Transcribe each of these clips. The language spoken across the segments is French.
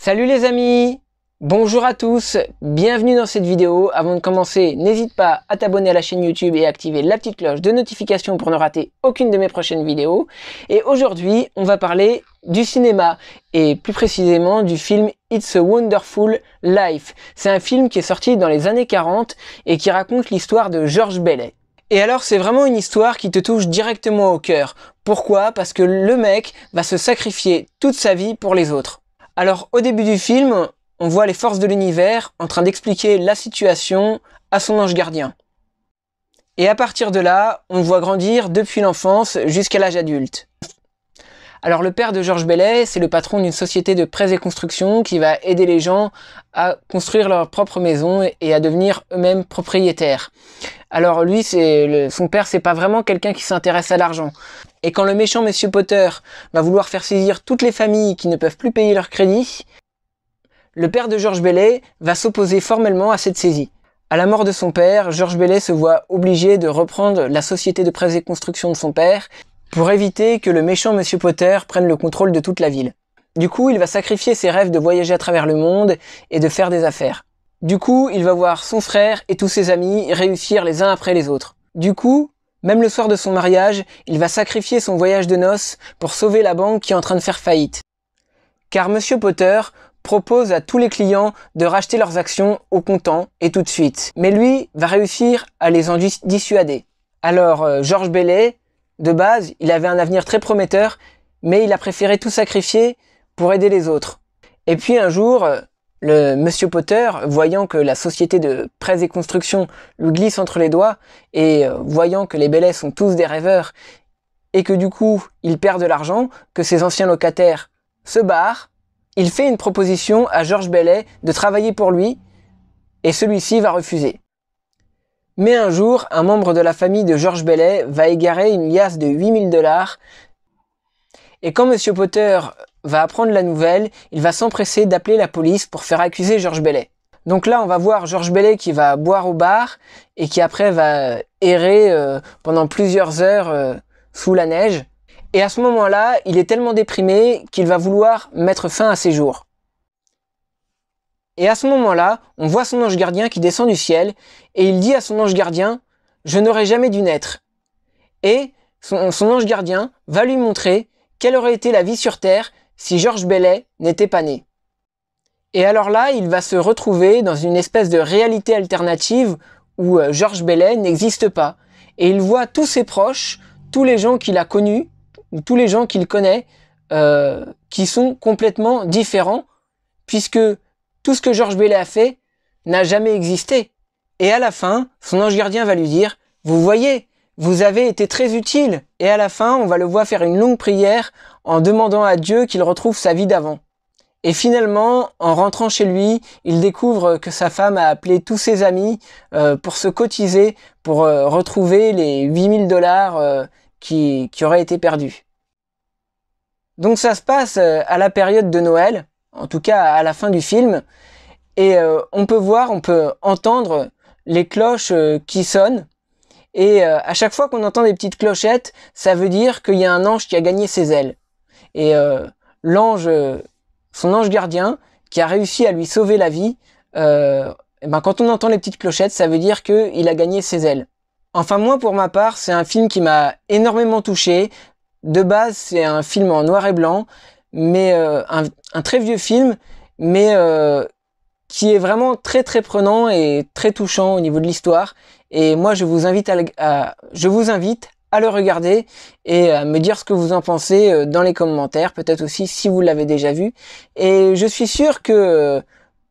Salut les amis! Bonjour à tous, bienvenue dans cette vidéo. Avant de commencer, n'hésite pas à t'abonner à la chaîne YouTube et à activer la petite cloche de notification pour ne rater aucune de mes prochaines vidéos. Et aujourd'hui, on va parler du cinéma et plus précisément du film It's a Wonderful Life. C'est un film qui est sorti dans les années 40 et qui raconte l'histoire de George Bailey. Et alors c'est vraiment une histoire qui te touche directement au cœur. Pourquoi? Parce que le mec va se sacrifier toute sa vie pour les autres. Alors au début du film, on voit les forces de l'univers en train d'expliquer la situation à son ange gardien. Et à partir de là, on le voit grandir depuis l'enfance jusqu'à l'âge adulte. Alors le père de George Bailey, c'est le patron d'une société de prêts et construction qui va aider les gens à construire leur propre maison et à devenir eux-mêmes propriétaires. Alors lui, son père, c'est pas vraiment quelqu'un qui s'intéresse à l'argent. Et quand le méchant Monsieur Potter va vouloir faire saisir toutes les familles qui ne peuvent plus payer leur crédit, le père de George Bailey va s'opposer formellement à cette saisie. À la mort de son père, George Bailey se voit obligé de reprendre la société de prêts et construction de son père pour éviter que le méchant Monsieur Potter prenne le contrôle de toute la ville. Du coup, il va sacrifier ses rêves de voyager à travers le monde et de faire des affaires. Du coup, il va voir son frère et tous ses amis réussir les uns après les autres. Du coup, même le soir de son mariage, il va sacrifier son voyage de noces pour sauver la banque qui est en train de faire faillite. Car Monsieur Potter propose à tous les clients de racheter leurs actions au comptant et tout de suite. Mais lui va réussir à les en dissuader. Alors George Bailey, de base, il avait un avenir très prometteur, mais il a préféré tout sacrifier pour aider les autres. Et puis un jour, le Monsieur Potter, voyant que la société de prêts et construction lui glisse entre les doigts, et voyant que les Bailey sont tous des rêveurs, et que du coup, il perd de l'argent, que ses anciens locataires se barrent, il fait une proposition à George Bailey de travailler pour lui, et celui-ci va refuser. Mais un jour, un membre de la famille de George Bailey va égarer une liasse de 8 000 $, et quand Monsieur Potter va apprendre la nouvelle, il va s'empresser d'appeler la police pour faire accuser George Bailey. Donc là, on va voir George Bailey qui va boire au bar, et qui après va errer pendant plusieurs heures sous la neige. Et à ce moment-là, il est tellement déprimé qu'il va vouloir mettre fin à ses jours. Et à ce moment-là, on voit son ange gardien qui descend du ciel, et il dit à son ange gardien « Je n'aurais jamais dû naître ». Et son ange gardien va lui montrer quelle aurait été la vie sur Terre si George Bailey n'était pas né. Et alors là, il va se retrouver dans une espèce de réalité alternative où George Bailey n'existe pas. Et il voit tous ses proches, tous les gens qu'il a connus, ou tous les gens qu'il connaît, qui sont complètement différents, puisque tout ce que George Bailey a fait n'a jamais existé. Et à la fin, son ange gardien va lui dire « Vous voyez, vous avez été très utile ». Et à la fin, on va le voir faire une longue prière en demandant à Dieu qu'il retrouve sa vie d'avant. Et finalement, en rentrant chez lui, il découvre que sa femme a appelé tous ses amis pour se cotiser, pour retrouver les 8 000 $ qui auraient été perdus. Donc ça se passe à la période de Noël, en tout cas à la fin du film, et on peut entendre les cloches qui sonnent, et à chaque fois qu'on entend des petites clochettes, ça veut dire qu'il y a un ange qui a gagné ses ailes. Et son ange gardien, qui a réussi à lui sauver la vie, quand on entend les petites clochettes, ça veut dire qu'il a gagné ses ailes. Enfin moi, pour ma part, c'est un film qui m'a énormément touché. De base, c'est un film en noir et blanc, mais un très vieux film, mais qui est vraiment très très prenant et très touchant au niveau de l'histoire. Et moi, je vous invite à le regarder et à me dire ce que vous en pensez dans les commentaires, peut-être aussi si vous l'avez déjà vu. Et je suis sûr que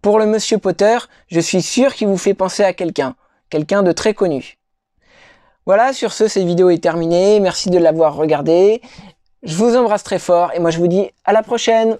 pour le Monsieur Potter, je suis sûr qu'il vous fait penser à quelqu'un de très connu. Voilà, sur ce, cette vidéo est terminée. Merci de l'avoir regardée. Je vous embrasse très fort et moi je vous dis à la prochaine.